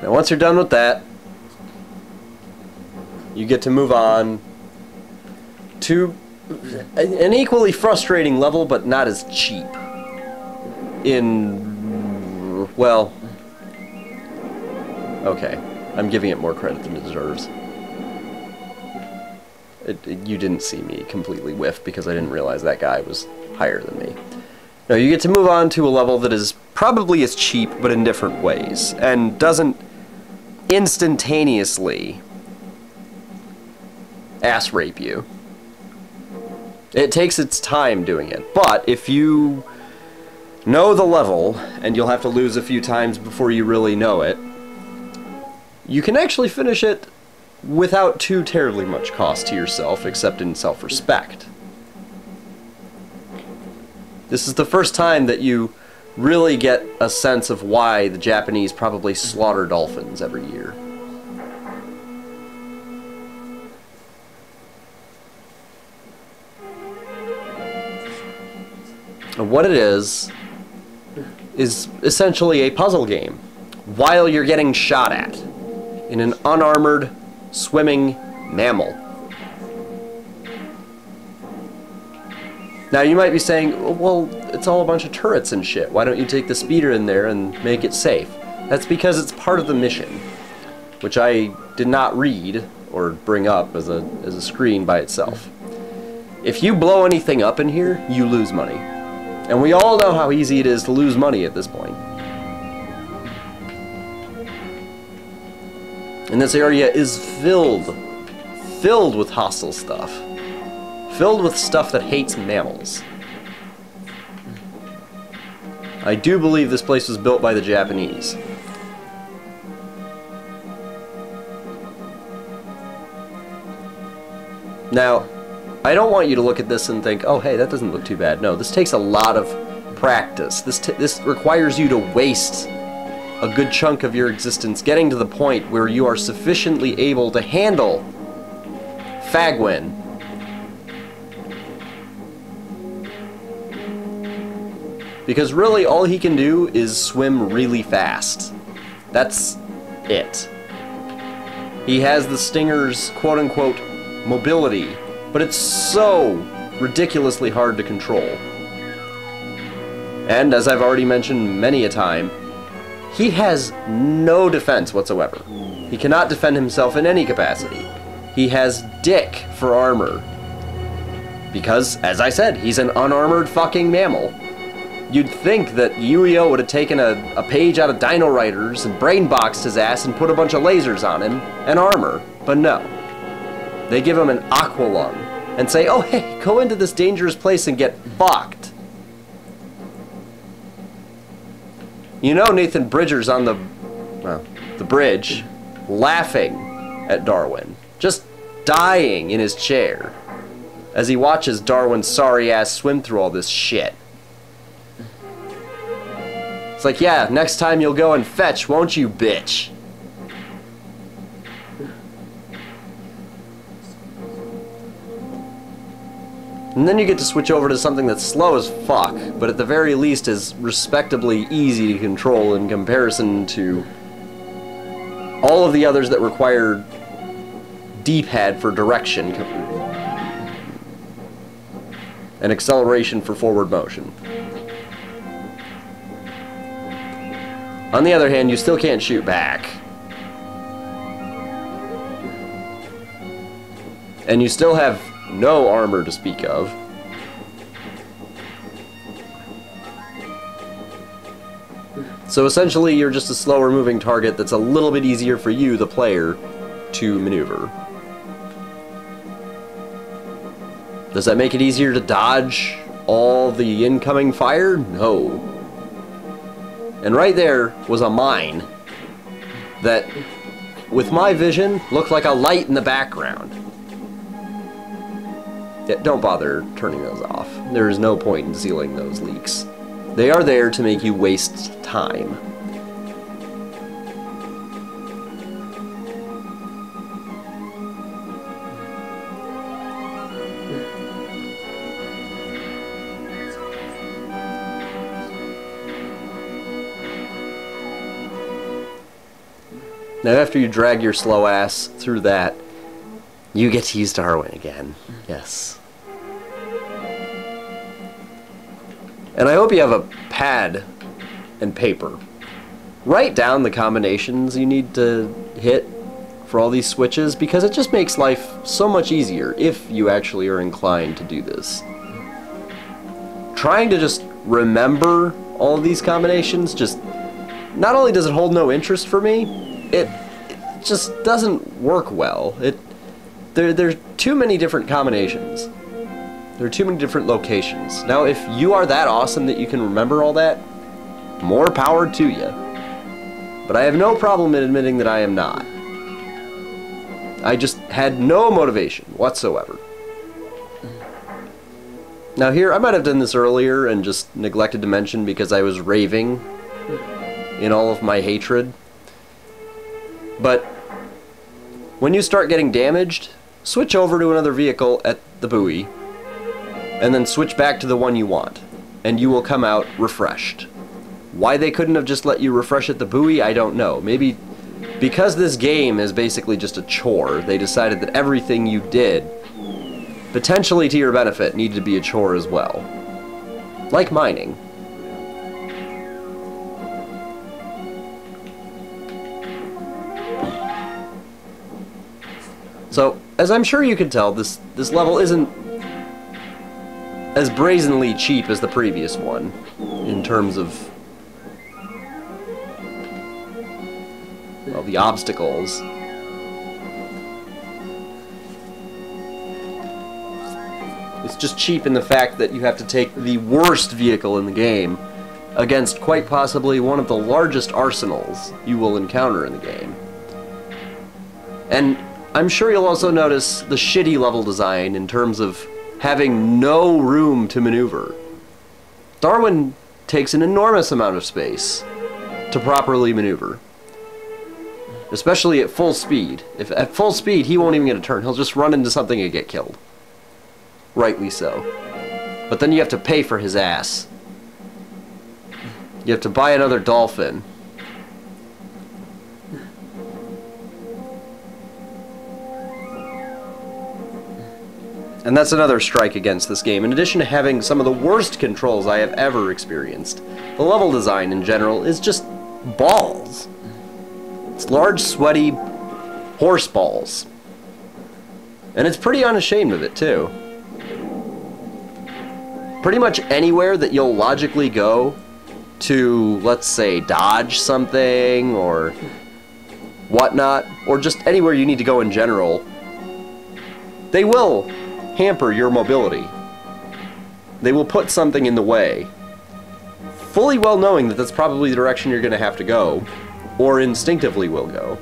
Now once you're done with that, you get to move on to an equally frustrating level, but not as cheap. Well, okay, I'm giving it more credit than it deserves. You didn't see me completely whiff because I didn't realize that guy was higher than me. No, you get to move on to a level that is probably as cheap, but in different ways, and doesn't instantaneously ass rape you. It takes its time doing it, but if you know the level, and you'll have to lose a few times before you really know it, you can actually finish it without too terribly much cost to yourself, except in self-respect. This is the first time that you really get a sense of why the Japanese probably slaughter dolphins every year. And what it is essentially a puzzle game while you're getting shot at in an unarmored swimming mammal. Now you might be saying, well, it's all a bunch of turrets and shit. Why don't you take the speeder in there and make it safe? That's because it's part of the mission, which I did not read or bring up as a screen by itself. If you blow anything up in here, you lose money. And we all know how easy it is to lose money at this point. And this area is filled with hostile stuff. Filled with stuff that hates mammals. I do believe this place was built by the Japanese. Now, I don't want you to look at this and think, oh hey, that doesn't look too bad. No, this takes a lot of practice. This requires you to waste a good chunk of your existence getting to the point where you are sufficiently able to handle Fagwin. Because really all he can do is swim really fast. That's it. He has the Stinger's quote-unquote mobility, but it's so ridiculously hard to control. And as I've already mentioned many a time, he has no defense whatsoever. He cannot defend himself in any capacity. He has dick for armor. Because, as I said, he's an unarmored fucking mammal. You'd think that Yuio would have taken a page out of Dino Riders and brainboxed his ass and put a bunch of lasers on him and armor, but no. They give him an aqua lung and say, oh hey, go into this dangerous place and get fucked. You know Nathan Bridger's on the bridge, laughing at Darwin, just dying in his chair, as he watches Darwin's sorry ass swim through all this shit. It's like, yeah, next time you'll go and fetch, won't you, bitch? And then you get to switch over to something that's slow as fuck, but at the very least is respectably easy to control in comparison to all of the others that require D-pad for direction and acceleration for forward motion. On the other hand, you still can't shoot back. And you still have no armor to speak of. So essentially, you're just a slower moving target that's a little bit easier for you, the player, to maneuver. Does that make it easier to dodge all the incoming fire? No. And right there was a mine that, with my vision, looked like a light in the background. Yeah, don't bother turning those off. There is no point in sealing those leaks. They are there to make you waste time. Now after you drag your slow ass through that, you get to use Darwin again. Yes. And I hope you have a pad and paper. Write down the combinations you need to hit for all these switches, because it just makes life so much easier if you actually are inclined to do this. Trying to just remember all of these combinations, just not only does it hold no interest for me, it just doesn't work well. There's too many different combinations. There are too many different locations. Now, if you are that awesome that you can remember all that, more power to you. But I have no problem in admitting that I am not. I just had no motivation whatsoever. Now here, I might have done this earlier and just neglected to mention because I was raving in all of my hatred. But when you start getting damaged, switch over to another vehicle at the buoy, and then switch back to the one you want, and you will come out refreshed. Why they couldn't have just let you refresh at the buoy, I don't know. Maybe because this game is basically just a chore, they decided that everything you did, potentially to your benefit, needed to be a chore as well. Like mining. So, as I'm sure you can tell, this level isn't as brazenly cheap as the previous one, in terms of, well, the obstacles. It's just cheap in the fact that you have to take the worst vehicle in the game against quite possibly one of the largest arsenals you will encounter in the game. And I'm sure you'll also notice the shitty level design in terms of having no room to maneuver. Darwin takes an enormous amount of space to properly maneuver. Especially at full speed. If at full speed he won't even get a turn, he'll just run into something and get killed. Rightly so. But then you have to pay for his ass. You have to buy another dolphin. And that's another strike against this game. In addition to having some of the worst controls I have ever experienced, the level design in general is just balls. It's large, sweaty horse balls. And it's pretty unashamed of it, too. Pretty much anywhere that you'll logically go to, let's say, dodge something or whatnot, or just anywhere you need to go in general, they will hamper your mobility. They will put something in the way, fully well knowing that that's probably the direction you're going to have to go, or instinctively will go.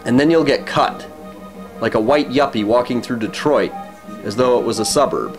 And then you'll get cut, like a white yuppie walking through Detroit, as though it was a suburb.